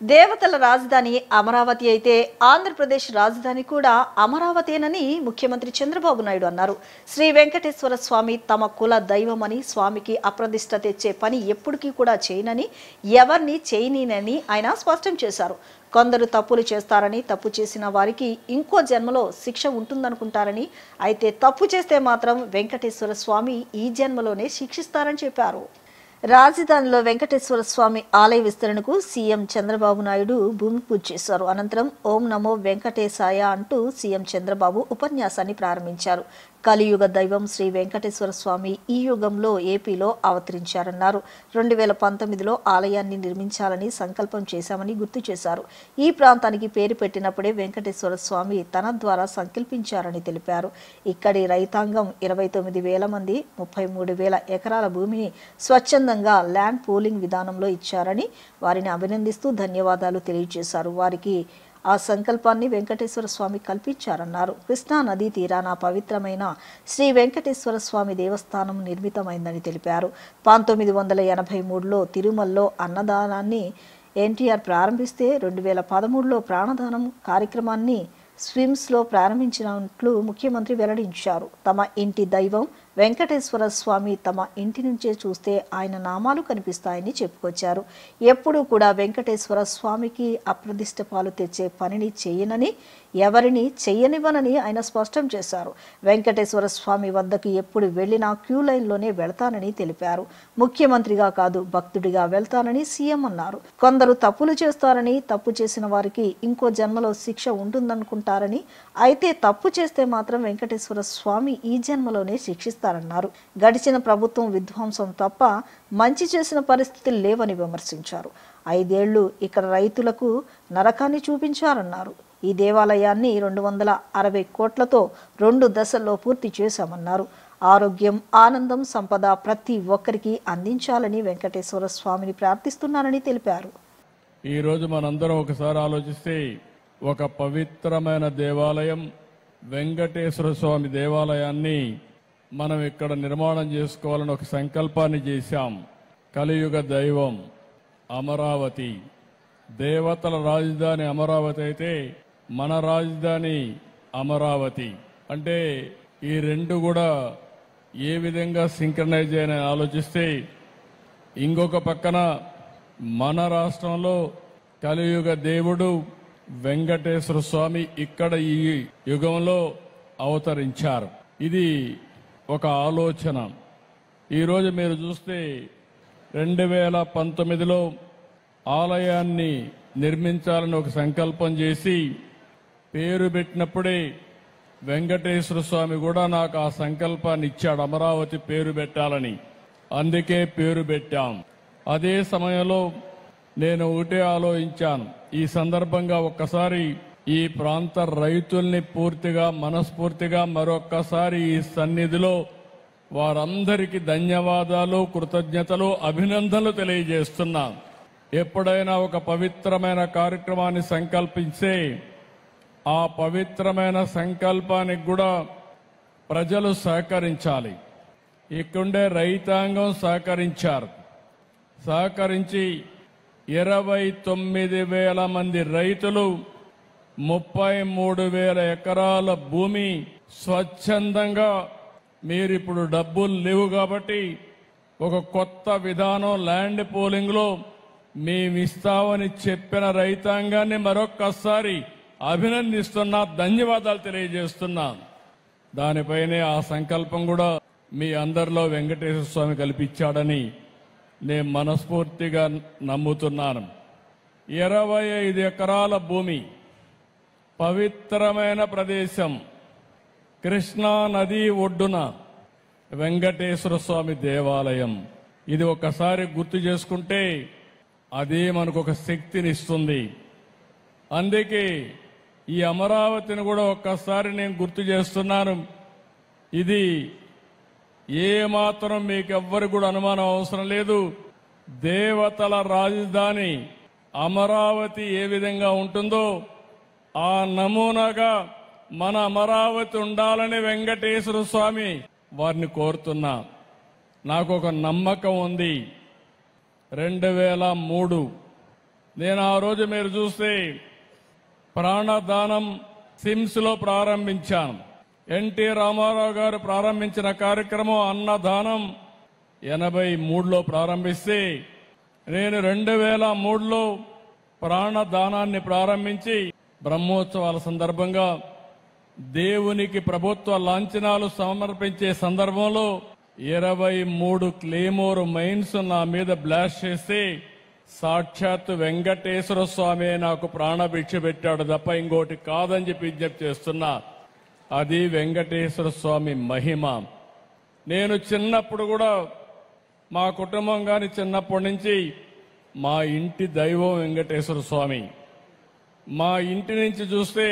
దేవతల రాజధాని అమరావతి అయితే ఆంధ్రప్రదేశ్ రాజధాని కూడా అమరావతేనని ముఖ్యమంత్రి చంద్రబాబు నాయుడు అన్నారు. శ్రీ వెంకటేశ్వర స్వామి తమ కుల దైవమని, స్వామికి అప్రదిష్ట తెచ్చే పని ఎప్పటికీ కూడా చేయనని, ఎవరిని చేయనని ఆయన స్పష్టం చేశారు. కొందరు తప్పులు చేస్తారని, తప్పు చేసిన వారికి ఇంకో జన్మలో శిక్ష ఉంటుందనుకుంటారని, అయితే తప్పు చేస్తే మాత్రం వెంకటేశ్వర స్వామి ఈ జన్మలోనే శిక్షిస్తారని చెప్పారు. రాజధానిలో వెంకటేశ్వర స్వామి ఆలయ విస్తరణకు సీఎం చంద్రబాబు నాయుడు భూమి పూజ చేశారు. అనంతరం ఓం నమో వెంకటేశాయ అంటూ సీఎం చంద్రబాబు ఉపన్యాసాన్ని ప్రారంభించారు. కలియుగ దైవం శ్రీ వెంకటేశ్వర స్వామి ఈ యుగంలో ఏపీలో అవతరించారన్నారు. 2019లో ఆలయాన్ని నిర్మించాలని సంకల్పం చేశామని గుర్తు చేశారు. ఈ ప్రాంతానికి పేరు పెట్టినప్పుడే వెంకటేశ్వర స్వామి తన ద్వారా సంకల్పించారని తెలిపారు. ఇక్కడి రైతాంగం 29,000 మంది 33,000 ఎకరాల భూమిని స్వచ్ఛందంగా ల్యాండ్ పూలింగ్ విధానంలో ఇచ్చారని వారిని అభినందిస్తూ ధన్యవాదాలు తెలియజేశారు. వారికి ఆ సంకల్పాన్ని వెంకటేశ్వర స్వామి కల్పించారన్నారు. కృష్ణా నదీ తీరాన పవిత్రమైన శ్రీ వెంకటేశ్వర స్వామి దేవస్థానం నిర్మితమైందని తెలిపారు. 1983లో తిరుమలలో అన్నదానాన్ని ఎన్టీఆర్ ప్రారంభిస్తే 2013లో ప్రాణదానం కార్యక్రమాన్ని స్విమ్స్లో ప్రారంభించినట్లు ముఖ్యమంత్రి వెల్లడించారు. తమ ఇంటి దైవం వెంకటేశ్వర స్వామి తమ ఇంటి నుంచే చూస్తే ఆయన నామాలు కనిపిస్తాయని చెప్పుకొచ్చారు. ఎప్పుడూ కూడా వెంకటేశ్వర స్వామికి అప్రదిష్ట పాలు తెచ్చే పనిని చేయనని, ఎవరిని చెయ్యనివ్వనని ఆయన స్పష్టం చేశారు. వెంకటేశ్వర స్వామి వద్దకు ఎప్పుడు వెళ్లినా క్యూ లైన్లోనే వెళ్తానని తెలిపారు. ముఖ్యమంత్రిగా కాదు, భక్తుడిగా వెళ్తానని సీఎం అన్నారు. కొందరు తప్పులు చేస్తారని, తప్పు చేసిన వారికి ఇంకో జన్మలో శిక్ష ఉంటుందనుకుంటారని, అయితే తప్పు చేస్తే మాత్రం వెంకటేశ్వర స్వామి ఈ జన్మలోనే శిక్షిస్తారన్నారు. గడిచిన ప్రభుత్వం విధ్వంసం తప్ప మంచి చేసిన పరిస్థితులు లేవని విమర్శించారు. 5 ఏళ్లు ఇక్కడ రైతులకు నరకాన్ని చూపించారన్నారు. ఈ దేవాలయాన్ని 260 కోట్లతో 2 దశల్లో పూర్తి చేశామన్నారు. ఆరోగ్యం, ఆనందం, సంపద ప్రతి ఒక్కరికి అందించాలని వెంకటేశ్వర స్వామిని ప్రార్థిస్తున్నారని తెలిపారు. ఈరోజు మనందరం ఒకసారి ఆలోచిస్తే ఒక పవిత్రమైన దేవాలయం వెంకటేశ్వర స్వామి దేవాలయాన్ని మనం ఇక్కడ నిర్మాణం చేసుకోవాలని ఒక సంకల్పాన్ని చేశాం. కలియుగ దైవం అమరావతి, దేవతల రాజధాని అమరావతి అయితే మన రాజధాని అమరావతి. అంటే ఈ రెండు కూడా ఏ విధంగా సింక్రనైజ్ అయినా ఆలోచిస్తే, ఇంకొక పక్కన మన రాష్ట్రంలో కలియుగ దేవుడు వెంకటేశ్వర స్వామి ఇక్కడ ఈ యుగంలో అవతరించారు. ఇది ఒక ఆలోచన. ఈరోజు మీరు చూస్తే 2019లో ఆలయాన్ని నిర్మించాలని ఒక సంకల్పం చేసి పేరు పెట్టినప్పుడే వెంకటేశ్వర స్వామి కూడా నాకు ఆ సంకల్పాన్ని ఇచ్చాడు, అమరావతి పేరు పెట్టాలని. అందుకే పేరు పెట్టాం. అదే సమయంలో నేను ఒకటే ఆలోచించాను, ఈ సందర్భంగా ఒక్కసారి ఈ ప్రాంత రైతుల్ని పూర్తిగా మనస్ఫూర్తిగా మరొక్కసారి ఈ సన్నిధిలో వారందరికీ ధన్యవాదాలు, కృతజ్ఞతలు, అభినందనలు తెలియజేస్తున్నాను. ఎప్పుడైనా ఒక పవిత్రమైన కార్యక్రమాన్ని సంకల్పిస్తే ఆ పవిత్రమైన సంకల్పానికి కూడా ప్రజలు సహకరించాలి. ఇక్కడే రైతాంగం సహకరించి 29,000 మంది రైతులు 33,000 ఎకరాల భూమి స్వచ్ఛందంగా, మీరిప్పుడు డబ్బులు లేవు కాబట్టి ఒక కొత్త విధానం ల్యాండ్ పూలింగ్లో మేమిస్తామని చెప్పిన రైతాంగాన్ని మరొక్కసారి అభినందిస్తున్నా, ధన్యవాదాలు తెలియజేస్తున్నా. దానిపైనే ఆ సంకల్పం కూడా మీ అందరిలో వెంకటేశ్వర స్వామి కల్పించాడని నేను మనస్ఫూర్తిగా నమ్ముతున్నాను. 25 ఎకరాల భూమి, పవిత్రమైన ప్రదేశం, కృష్ణా నది ఒడ్డున వెంకటేశ్వర స్వామి దేవాలయం. ఇది ఒక్కసారి గుర్తు చేసుకుంటే అదే మనకు ఒక శక్తినిస్తుంది. అందుకే ఈ అమరావతిని కూడా ఒక్కసారి నేను గుర్తు చేస్తున్నాను. ఇది ఏ మాత్రం మీకు ఎవ్వరు కూడా అనుమానం అవసరం లేదు. దేవతల రాజధాని అమరావతి ఏ విధంగా ఉంటుందో ఆ నమూనాగా మన అమరావతి ఉండాలని వెంకటేశ్వర స్వామి వారిని కోరుతున్నా. నాకు ఒక నమ్మకం ఉంది. 2003 నేను ఆ రోజు మీరు చూస్తే ప్రాణదానం సిమ్స్లో ప్రారంభించాను. ఎన్టీ రామారావు గారు ప్రారంభించిన కార్యక్రమం అన్నదానం 83లో ప్రారంభిస్తే నేను 2003లో ప్రాణదానాన్ని ప్రారంభించి బ్రహ్మోత్సవాల సందర్భంగా దేవునికి ప్రభుత్వ లాంఛనాలు సమర్పించే సందర్భంలో 23 క్లేమోర్ మైన్స్ నా మీద బ్లాస్ట్ చేస్తే సాక్షాత్ వెంకటేశ్వర స్వామి నాకు ప్రాణభిక్ష పెట్టాడు తప్ప ఇంకోటి కాదని చెప్పి విజ్ఞప్తి చేస్తున్నా. అది వెంకటేశ్వర స్వామి మహిమ. నేను చిన్నప్పుడు కూడా మా కుటుంబం కానీ చిన్నప్పటి నుంచి మా ఇంటి దైవం వెంకటేశ్వర స్వామి. మా ఇంటి నుంచి చూస్తే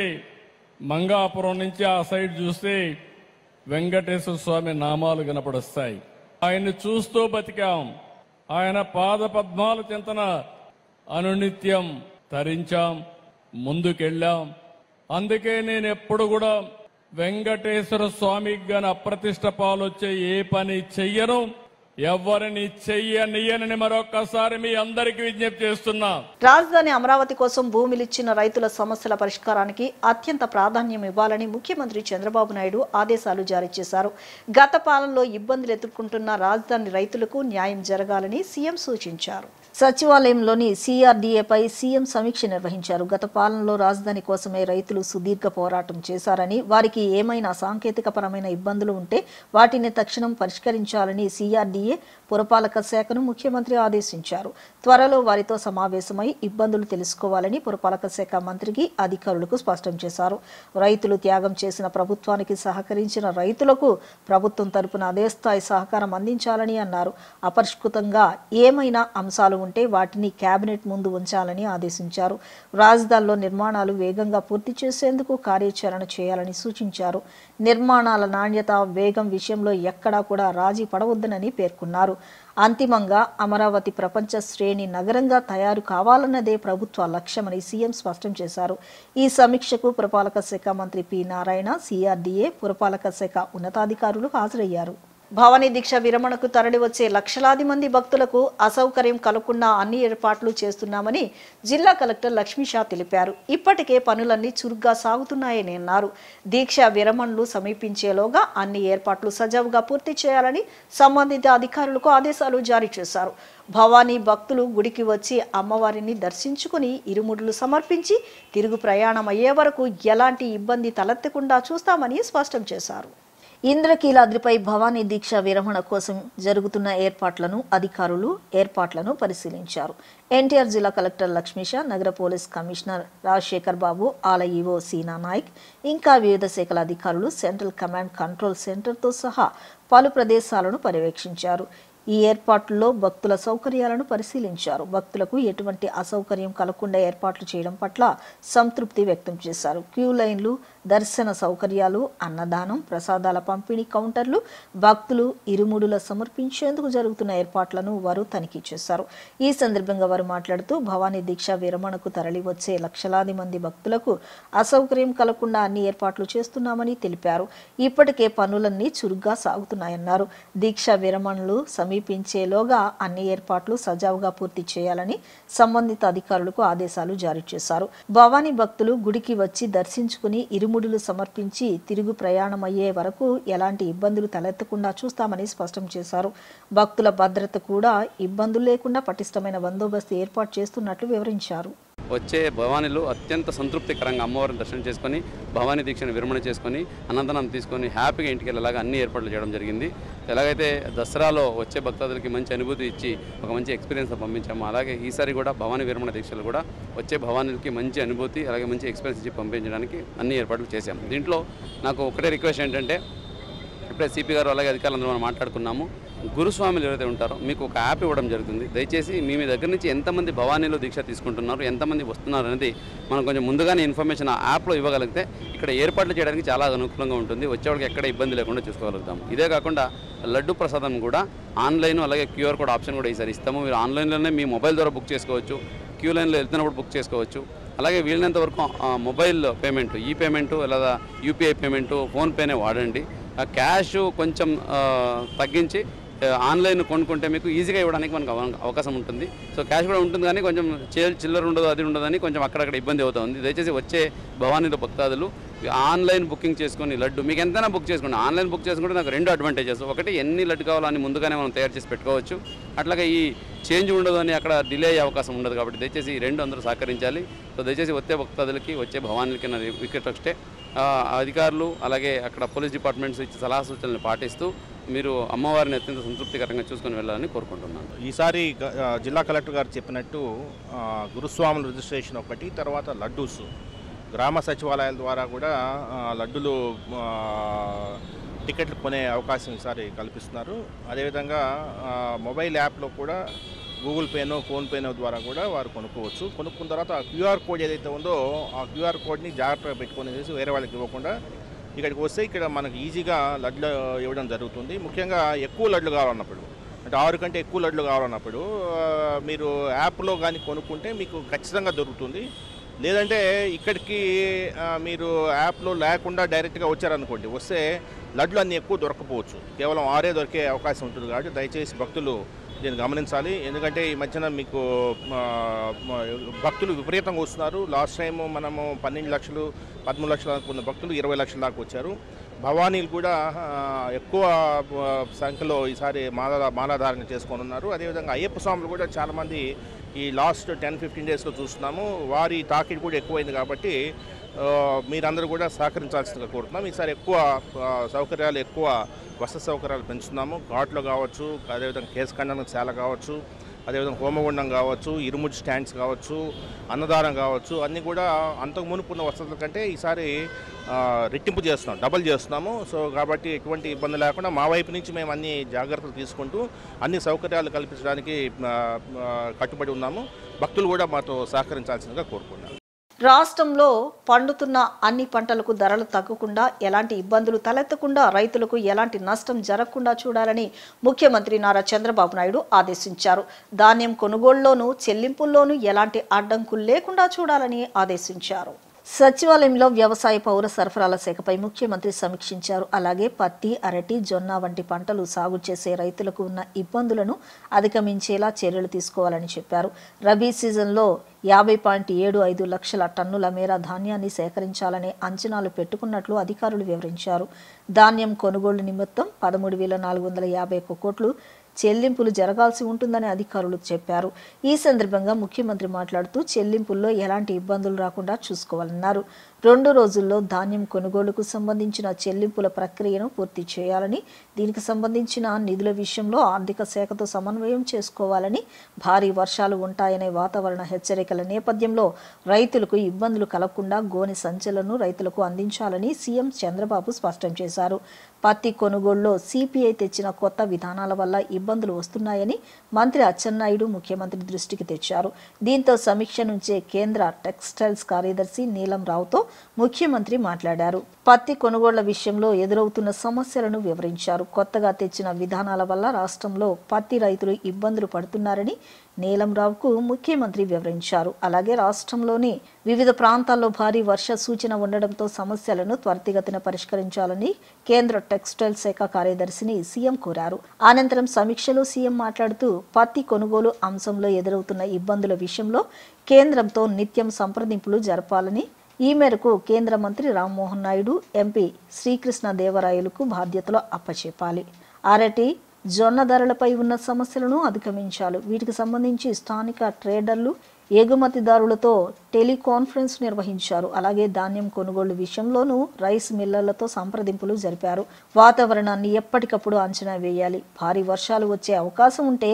మంగాపురం నుంచి ఆ సైడ్ చూస్తే వెంకటేశ్వర స్వామి నామాలు కనపడొస్తాయి. ఆయన్ని చూస్తూ బతికాం. ఆయన పాద పద్మాల చింతన అనునిత్యం తరించాం, ముందుకెళ్ళాం. అందుకే నేను ఎప్పుడు కూడా వెంకటేశ్వర స్వామికి గాని అప్రతిష్ట పాలొచ్చే ఏ పని చెయ్యను, ఎవరిని చెయ్యనియనని మరొక్కసారి మీ అందరికీ విజ్ఞప్తి చేస్తున్నా. రాజధాని అమరావతి కోసం భూమిలిచ్చిన రైతుల సమస్యల పరిష్కారానికి అత్యంత ప్రాధాన్యం ఇవ్వాలని ముఖ్యమంత్రి చంద్రబాబు నాయుడు ఆదేశాలు జారీ చేశారు. గత పాలనలో ఇబ్బందులు ఎదుర్కొంటున్న రాజధాని రైతులకు న్యాయం జరగాలని సీఎం సూచించారు. సచివాలయంలోని సిఆర్డీఏపై సీఎం సమీక్ష నిర్వహించారు. గత పాలనలో రాజధాని కోసమే రైతులు సుదీర్ఘ పోరాటం చేశారని, వారికి ఏమైనా సాంకేతిక పరమైన ఇబ్బందులు ఉంటే వాటిని తక్షణం పరిష్కరించాలని సిఆర్డీఏ పురపాలక శాఖను ముఖ్యమంత్రి ఆదేశించారు. త్వరలో వారితో సమావేశమై ఇబ్బందులు తెలుసుకోవాలని పురపాలక శాఖ మంత్రికి అధికారులకు స్పష్టం చేశారు. రైతులు త్యాగం చేసిన ప్రభుత్వానికి సహకరించిన రైతులకు ప్రభుత్వం తరపున అదే స్థాయి సహకారం అందించాలని అన్నారు. అపరిష్కృతంగా ఏమైనా అంశాలు ఉంటే వాటిని కేబినెట్ ముందు ఉంచాలని ఆదేశించారు. రాజధానిలో నిర్మాణాలు వేగంగా పూర్తి చేసేందుకు కార్యాచరణ చేయాలని సూచించారు. నిర్మాణాల నాణ్యత, వేగం విషయంలో ఎక్కడా కూడా రాజీ పడవద్దనని పేర్కొన్నారు. అంతిమంగా అమరావతి ప్రపంచ శ్రేణి నగరంగా తయారు కావాలన్నదే ప్రభుత్వ లక్ష్యమని సీఎం స్పష్టం చేశారు. ఈ సమీక్షకు పురపాలక శాఖ మంత్రి పి నారాయణ, సిఆర్డీఏ పురపాలక శాఖ ఉన్నతాధికారులు హాజరయ్యారు. భవానీ దీక్ష విరమణకు తరలివచ్చే లక్షలాది మంది భక్తులకు అసౌకర్యం కలగకుండా అన్ని ఏర్పాట్లు చేస్తున్నామని జిల్లా కలెక్టర్ లక్ష్మీషా తెలిపారు. ఇప్పటికే పనులన్నీ చురుగ్గా సాగుతున్నాయని అన్నారు. దీక్ష విరమణలు సమీపించేలోగా అన్ని ఏర్పాట్లు సజావుగా పూర్తి చేయాలని సంబంధిత అధికారులకు ఆదేశాలు జారీ చేశారు. భవానీ భక్తులు గుడికి వచ్చి అమ్మవారిని దర్శించుకుని ఇరుముడులు సమర్పించి తిరుగు ప్రయాణం అయ్యే వరకు ఎలాంటి ఇబ్బంది తలెత్తకుండా చూస్తామని స్పష్టం చేశారు. ఇంద్రకీలాద్రిపై భవానీ దీక్ష విరమణ కోసం జరుగుతున్న ఏర్పాట్లను పరిశీలించారు. ఎన్టీఆర్ జిల్లా కలెక్టర్ లక్ష్మీషా, నగర పోలీస్ కమిషనర్ రాజశేఖర్ బాబు, ఆలయ ఈవో సీనా నాయక్, ఇంకా వివిధ శాఖల అధికారులు సెంట్రల్ కమాండ్ కంట్రోల్ సెంటర్తో సహా పలు ప్రదేశాలను పర్యవేక్షించారు. ఈ ఏర్పాట్లలో భక్తుల సౌకర్యాలను పరిశీలించారు. భక్తులకు ఎటువంటి అసౌకర్యం కలగకుండా ఏర్పాట్లు చేయడం పట్ల సంతృప్తి వ్యక్తం చేశారు. క్యూ లైన్లు, దర్శన సౌకర్యాలు, అన్నదానం, ప్రసాదాల పంపిణీ కౌంటర్లు, భక్తులు ఇరుముడుల సమర్పించేందుకు జరుగుతున్న ఏర్పాట్లను వారు తనిఖీ చేశారు. ఈ సందర్భంగా వారు మాట్లాడుతూ భవానీ దీక్ష విరమణకు తరలి వచ్చే లక్షలాది మంది భక్తులకు అసౌకర్యం కలగకుండా అన్ని ఏర్పాట్లు చేస్తున్నామని తెలిపారు. ఇప్పటికే పనులన్నీ చురుగ్గా సాగుతున్నాయన్నారు. దీక్ష విరమణలు సమీపించేలోగా అన్ని ఏర్పాట్లు సజావుగా పూర్తి చేయాలని సంబంధిత అధికారులకు ఆదేశాలు జారీ చేశారు. భవానీ భక్తులు గుడికి వచ్చి దర్శించుకుని ఇరుముడులు సమర్పించి తిరుగు ప్రయాణం అయ్యే వరకు ఎలాంటి ఇబ్బందులు తలెత్తకుండా చూస్తామని స్పష్టం చేశారు. భక్తుల భద్రత కూడా ఇబ్బందులు లేకుండా పటిష్టమైన బందోబస్తు ఏర్పాటు చేస్తున్నట్లు వివరించారు. వచ్చే భవానీలు అత్యంత సంతృప్తికరంగా అమ్మవారిని దర్శనం చేసుకొని భవానీ దీక్షను విరమణ చేసుకొని అనంతనం తీసుకొని హ్యాపీగా ఇంటికి వెళ్ళేలాగా అన్ని ఏర్పాట్లు చేయడం జరిగింది. ఎలాగైతే దసరాలో వచ్చే భక్తాదులకి మంచి అనుభూతి ఇచ్చి ఒక మంచి ఎక్స్పీరియన్స్ పంపించాము, అలాగే ఈసారి కూడా భవానీ విరమణ దీక్షలు కూడా వచ్చే భవానీలకి మంచి అనుభూతి అలాగే మంచి ఎక్స్పీరియన్స్ ఇచ్చి పంపించడానికి అన్ని ఏర్పాట్లు చేశాము. దీంట్లో నాకు ఒకటే రిక్వెస్ట్ ఏంటంటే, ఇప్పుడే సిపి గారు అలాగే అధికారులందరూ మనం మాట్లాడుకున్నాము, గురుస్వాములు ఎవరైతే ఉంటారో మీకు ఒక యాప్ ఇవ్వడం జరుగుతుంది. దయచేసి మీ దగ్గర నుంచి ఎంతమంది భవానీలో దీక్ష తీసుకుంటున్నారు, ఎంతమంది వస్తున్నారు అనేది మనం కొంచెం ముందుగానే ఇన్ఫర్మేషన్ ఆ యాప్లో ఇవ్వగలిగితే ఇక్కడ ఏర్పాట్లు చేయడానికి చాలా అనుకూలంగా ఉంటుంది. వచ్చేవాళ్ళకి ఎక్కడ ఇబ్బంది లేకుండా చూసుకోగలుగుతాము. ఇదే కాకుండా లడ్డు ప్రసాదం కూడా ఆన్లైన్ అలాగే క్యూఆర్ కోడ్ ఆప్షన్ కూడా ఈసారి ఇస్తాము. మీరు ఆన్లైన్లోనే మీ మొబైల్ ద్వారా బుక్ చేసుకోవచ్చు, క్యూ లైన్లో వెళ్తున్నప్పుడు బుక్ చేసుకోవచ్చు. అలాగే వీలైనంత వరకు మొబైల్ పేమెంట్, ఈ పేమెంటు లేదా యూపీఐ పేమెంటు, ఫోన్పేనే వాడండి. క్యాష్ కొంచెం తగ్గించి ఆన్లైన్ కొనుక్కుంటే మీకు ఈజీగా ఇవ్వడానికి మనకు అవకాశం ఉంటుంది. సో క్యాష్ కూడా ఉంటుంది కానీ కొంచెం చిల్లర ఉండదు, అది ఉండదని కొంచెం అక్కడక్కడ ఇబ్బంది అవుతుంది. దయచేసి వచ్చే భవానీలో భక్తాదులు ఆన్లైన్ బుకింగ్ చేసుకొని లడ్డు మీకు ఎంతైనా బుక్ చేసుకోండి. ఆన్లైన్ బుక్ చేసుకుంటే నాకు 2 అడ్వాంటేజెస్. ఒకటి, ఎన్ని లడ్డు కావాలని ముందుగానే మనం తయారు చేసి పెట్టుకోవచ్చు. అట్లాగే ఈ చేంజ్ ఉండదు అని అక్కడ డిలే అయ్యే అవకాశం ఉండదు. కాబట్టి దయచేసి ఈ 2 అందరూ సహకరించాలి. సో దయచేసి వచ్చే భక్తాదులకి, వచ్చే భవానీలకి నా రిక్వెస్ట్, అధికారులు అలాగే అక్కడ పోలీస్ డిపార్ట్మెంట్స్ ఇచ్చే సలహా సూచనలు పాటిస్తూ మీరు అమ్మవారిని అత్యంత సంతృప్తికరంగా చూసుకొని వెళ్ళాలని కోరుకుంటున్నాను. ఈసారి జిల్లా కలెక్టర్ గారు చెప్పినట్టు గురుస్వాముల రిజిస్ట్రేషన్ ఒకటి, తర్వాత లడ్డూస్ గ్రామ సచివాలయాల ద్వారా కూడా లడ్డులు టికెట్లు కొనే అవకాశం ఈసారి కల్పిస్తున్నారు. అదేవిధంగా మొబైల్ యాప్లో కూడా గూగుల్ పేనో ఫోన్పేనో ద్వారా కూడా వారు కొనుక్కోవచ్చు. కొనుక్కున్న తర్వాత ఆ క్యూఆర్ కోడ్ ఏదైతే ఉందో ఆ క్యూఆర్ కోడ్ని జాగ్రత్తగా పెట్టుకొని చేసి వేరే వాళ్ళకి ఇవ్వకుండా ఇక్కడికి వస్తే ఇక్కడ మనకు ఈజీగా లడ్లు ఇవ్వడం జరుగుతుంది. ముఖ్యంగా ఎక్కువ లడ్లు కావాలన్నప్పుడు, అంటే 6 కంటే ఎక్కువ లడ్లు కావాలన్నప్పుడు మీరు యాప్లో కానీ కొనుక్కుంటే మీకు ఖచ్చితంగా దొరుకుతుంది. లేదంటే ఇక్కడికి మీరు యాప్లో లేకుండా డైరెక్ట్గా వచ్చారనుకోండి, వస్తే లడ్లు అన్నీ ఎక్కువ దొరకపోవచ్చు, కేవలం 6 దొరికే అవకాశం ఉంటుంది. కాబట్టి దయచేసి భక్తులు దీన్ని గమనించాలి. ఎందుకంటే ఈ మధ్యన మీకు భక్తులు విపరీతంగా వస్తున్నారు. లాస్ట్ టైం మనము 12 లక్షలు 13 లక్షలు అనుకున్న భక్తులు 20 లక్షల దాకా వచ్చారు. భవానీలు కూడా ఎక్కువ సంఖ్యలో ఈసారి మాలాధారణ చేసుకొని ఉన్నారు. అదేవిధంగా అయ్యప్ప స్వాములు కూడా చాలామంది ఈ లాస్ట్ 10-15 డేస్లో చూస్తున్నాము. వారి తాకిడి కూడా ఎక్కువైంది. కాబట్టి మీరందరూ కూడా సహకరించాల్సిందిగా కోరుతున్నాం. ఈసారి ఎక్కువ సౌకర్యాలు, ఎక్కువ వసతి సౌకర్యాలు పెంచుతున్నాము. ఘాట్లో కావచ్చు, అదేవిధంగా కేశఖండన శాల కావచ్చు, అదేవిధంగా హోమగుండం కావచ్చు, ఇరుముడి స్టాండ్స్ కావచ్చు, అన్నదానం కావచ్చు, అన్నీ కూడా అంతకు మునుపున్న వసతుల కంటే ఈసారి రెట్టింపు చేస్తున్నాం, డబల్ చేస్తున్నాము. సో కాబట్టి ఎటువంటి ఇబ్బంది లేకుండా మా వైపు నుంచి మేము అన్ని జాగ్రత్తలు తీసుకుంటూ అన్ని సౌకర్యాలు కల్పించడానికి కట్టుబడి ఉన్నాము. భక్తులు కూడా మాతో సహకరించాల్సిందిగా కోరుకున్నాను. రాష్ట్రంలో పండుతున్న అన్ని పంటలకు ధరలు తగ్గకుండా, ఎలాంటి ఇబ్బందులు తలెత్తకుండా, రైతులకు ఎలాంటి నష్టం జరగకుండా చూడాలని ముఖ్యమంత్రి నారా చంద్రబాబు నాయుడు ఆదేశించారు. ధాన్యం కొనుగోలులోనూ చెల్లింపుల్లోనూ ఎలాంటి అడ్డంకులు లేకుండా చూడాలని ఆదేశించారు. సచివాలయంలో వ్యవసాయ పౌర సరఫరాల శాఖపై ముఖ్యమంత్రి సమీక్షించారు. అలాగే పత్తి, అరటి, జొన్న వంటి పంటలు సాగు చేసే రైతులకు ఉన్న ఇబ్బందులను అధిగమించేలా చర్యలు తీసుకోవాలని చెప్పారు. రబీ సీజన్లో 50.75 లక్షల టన్నుల మేర ధాన్యాన్ని సేకరించాలనే అంచనాలు పెట్టుకున్నట్లు అధికారులు వివరించారు. ధాన్యం కొనుగోలు నిమిత్తం 13,451 కోట్లు చెల్లింపులు జరగాల్సి ఉంటుందని అధికారులు చెప్పారు. ఈ సందర్భంగా ముఖ్యమంత్రి మాట్లాడుతూ చెల్లింపుల్లో ఎలాంటి ఇబ్బందులు రాకుండా చూసుకోవాలన్నారు. 2 రోజుల్లో ధాన్యం కొనుగోలుకు సంబంధించిన చెల్లింపుల ప్రక్రియను పూర్తి చేయాలని, దీనికి సంబంధించిన నిధుల విషయంలో ఆర్థిక శాఖతో సమన్వయం చేసుకోవాలని, భారీ వర్షాలు ఉంటాయనే వాతావరణ హెచ్చరికల నేపథ్యంలో రైతులకు ఇబ్బందులు కలగకుండా గోనె సంచులను రైతులకు అందించాలని సీఎం చంద్రబాబు స్పష్టం చేశారు. పత్తి కొనుగోలులో సిపిఐ తెచ్చిన కొత్త విధానాల వల్ల ఇబ్బందులు వస్తున్నాయని మంత్రి అచ్చెన్నాయుడు ముఖ్యమంత్రి దృష్టికి తెచ్చారు. దీంతో సమీక్ష నుంచే కేంద్ర టెక్స్టైల్స్ కార్యదర్శి నీలం రావుతో ముఖ్యమంత్రి మాట్లాడారు. పత్తి కొనుగోళ్ల విషయంలో ఎదురవుతున్న సమస్యలను వివరించారు. కొత్తగా తెచ్చిన విధానాల వల్ల రాష్ట్రంలో పత్తి రైతులు ఇబ్బందులు పడుతున్నారని నీలం రావుకు ముఖ్యమంత్రి వివరించారు. అలాగే రాష్ట్రంలోని వివిధ ప్రాంతాల్లో భారీ వర్ష సూచన ఉండడంతో సమస్యలను త్వరితగతిన పరిష్కరించాలని కేంద్ర టెక్స్టైల్ శాఖ కార్యదర్శిని సీఎం కోరారు. అనంతరం సమీక్షలో సీఎం మాట్లాడుతూ పత్తి కొనుగోలు అంశంలో ఎదురవుతున్న ఇబ్బందుల విషయంలో కేంద్రంతో నిత్యం సంప్రదింపులు జరపాలని, ఈ మేరకు కేంద్ర మంత్రి రామ్మోహన్ నాయుడు, ఎంపీ శ్రీకృష్ణదేవరాయలకు బాధ్యతలు అప్పచెప్పాలి. అరటి, జొన్న ధరలపై ఉన్న సమస్యలను అధిగమించాలి. వీటికి సంబంధించి స్థానిక ట్రేడర్లు, ఎగుమతిదారులతో టెలికాన్ఫరెన్స్ నిర్వహించారు. అలాగే ధాన్యం కొనుగోలు విషయంలోనూ రైస్ మిల్లర్లతో సంప్రదింపులు జరిపారు. వాతావరణాన్ని ఎప్పటికప్పుడు అంచనా వేయాలి. భారీ వర్షాలు వచ్చే అవకాశం ఉంటే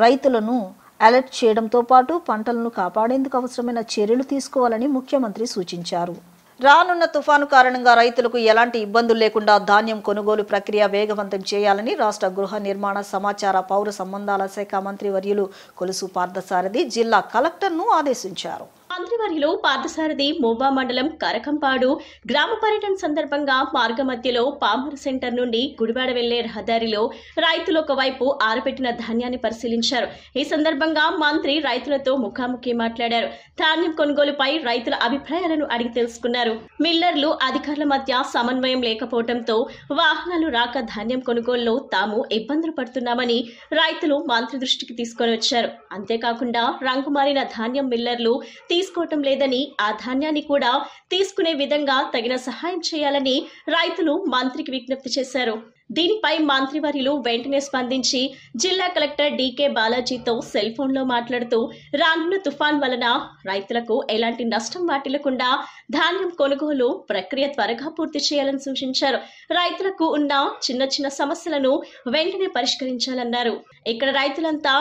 రైతులను అలర్ట్ చేయడంతో పాటు పంటలను కాపాడేందుకు అవసరమైన చర్యలు తీసుకోవాలని ముఖ్యమంత్రి సూచించారు. రానున్న తుఫాను కారణంగా రైతులకు ఎలాంటి ఇబ్బందులు లేకుండా ధాన్యం కొనుగోలు ప్రక్రియ వేగవంతం చేయాలని రాష్ట్ర గృహ నిర్మాణ, సమాచార, పౌర సంబంధాల శాఖ మంత్రి వర్యులు కొలుసు పార్థసారథి జిల్లా కలెక్టర్ను ఆదేశించారు. మంత్రివర్యులు పార్థసారథి మోబా మండలం కరకంపాడు గ్రామ పర్యటన సందర్భంగా మార్గ మధ్యలో పామర్ సెంటర్ నుండి గుడివాడ వెళ్లే రహదారిలో రైతులు ఒకవైపు ఆరబెట్టిన ధాన్యాన్ని పరిశీలించారు. ఈ సందర్భంగా మంత్రి రైతులతో ముఖాముఖి మాట్లాడారు. ధాన్యం కొనుగోలుపై రైతుల అభిప్రాయాలను అడిగి తెలుసుకున్నారు. మిల్లర్లు అధికారుల మధ్య సమన్వయం లేకపోవడంతో వాహనాలు రాక ధాన్యం కొనుగోలులో తాము ఇబ్బందులు పడుతున్నామని రైతులు మంత్రి దృష్టికి తీసుకొని వచ్చారు. అంతేకాకుండా రంగుమారిన ధాన్యం మిల్లర్లు తీసుకోవటం లేదని, ఆ ధాన్యాన్ని కూడా తీసుకునే విధంగా తగిన సహాయం చేయాలని రైతులు మంత్రికి విజ్ఞప్తి చేశారు. దీనిపై మంత్రివర్యులు వెంటనే స్పందించి జిల్లా కలెక్టర్ డీకే బాలాజీతో సెల్ ఫోన్లో మాట్లాడుతూ రానున్న తుఫాన్ వలన రైతులకు ఎలాంటి నష్టం వాటిల్లకుండా ధాన్యం కొనుగోలు ప్రక్రియ త్వరగా పూర్తి చేయాలని సూచించారు. రైతులకు ఉన్న చిన్న చిన్న సమస్యలను వెంటనే పరిష్కరించాలన్నారు. ఇక్కడ రైతులంతా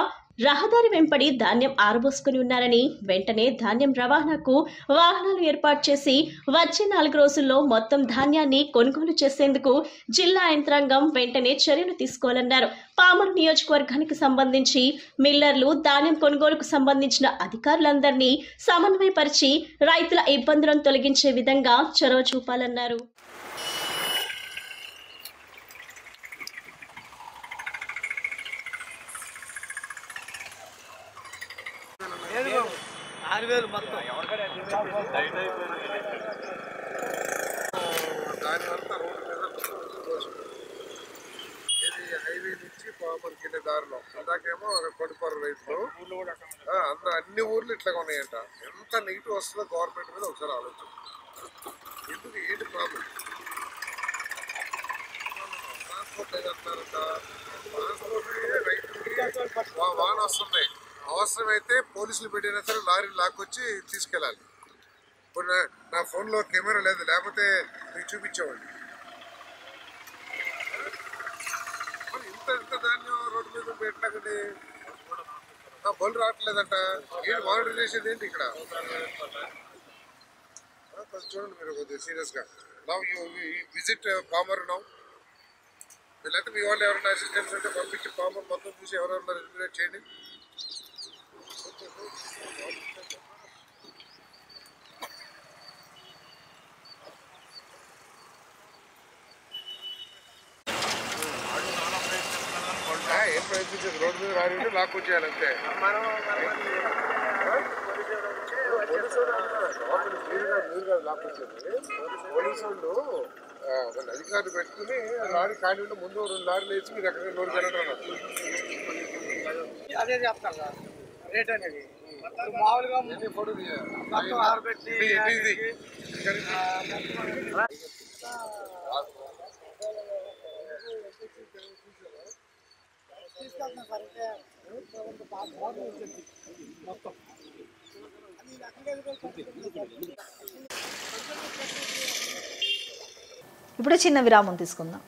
రహదారి వెంబడి ధాన్యం ఆరబోసుకుని ఉన్నారని, వెంటనే ధాన్యం రవాణాకు వాహనాలు ఏర్పాటు చేసి వచ్చే 4 రోజుల్లో మొత్తం ధాన్యాన్ని కొనుగోలు చేసేందుకు జిల్లా యంత్రాంగం వెంటనే చర్యలు తీసుకోవాలన్నారు. పామరు నియోజకవర్గానికి సంబంధించి మిల్లర్లు, ధాన్యం కొనుగోలుకు సంబంధించిన అధికారులందరినీ సమన్వయపరిచి రైతుల ఇబ్బందులను తొలగించే విధంగా చొరవ చూపాలన్నారు. దానివల్ల రోడ్డు మీద ఇది హైవే నుంచి పామర్కి వెళ్ళే దారిలో ఇందాకేమో కొడుపారు రైతులు అన్ని ఊర్లు ఇట్లాగా ఉన్నాయంట. ఎంత నెగిటివ్ వస్తుందో గవర్నమెంట్ మీద ఒకసారి ఆలోచన. ఎందుకు ఏంటి ప్రాబ్లం? ట్రాన్స్పోర్ట్ లేదంటున్నారంట. ట్రాన్స్పోర్ట్ రైతులకి వాహన వస్తున్నాయి. అవసరమైతే పోలీసులు పెట్టినా సరే లారీ లాక్కొచ్చి తీసుకెళ్ళాలి. ఇప్పుడు నా ఫోన్లో కెమెరా లేదు, లేకపోతే మీకు చూపించేవాడిని. మరి ఇంత ధాన్యం రోడ్డు మీద పెట్టలేకండి, బళ్ళు రావట్లేదంట. ఏంటి మానిటర్ చేసేది ఏంటి ఇక్కడ? కొంచెం చూడండి మీరు కొద్దిగా సీరియస్గా. Now you visit palmer now. లేకపోతే మీ వాళ్ళు ఎవరైనా అసిస్టెంట్స్ ఉంటే పంపించి పామర్ మొత్తం చూసి ఎవరెవరైనా రిజర్వేట్ చేయండి. ఏం ప్రయత్నించేది? రోడ్డు మీద రాని లాక్కొచ్చేయాలంతే. మీరు లాక్కొచ్చేది పోలీసు వాళ్ళు అధికారులు పెట్టుకుని లారీ ఖాళీ ఉంటే ముందు 2 లారీలు వేసి మీరు ఎక్కడ లోడ్ వెళ్ళడం అదే చెప్తాను సార్. రేట్ అనేది మామూలుగా ఫోటో ఆరబెట్టి తీసుకెళ్తాం సార్. మొత్తం ఇప్పుడు చిన్న విరామం తీసుకుందాం.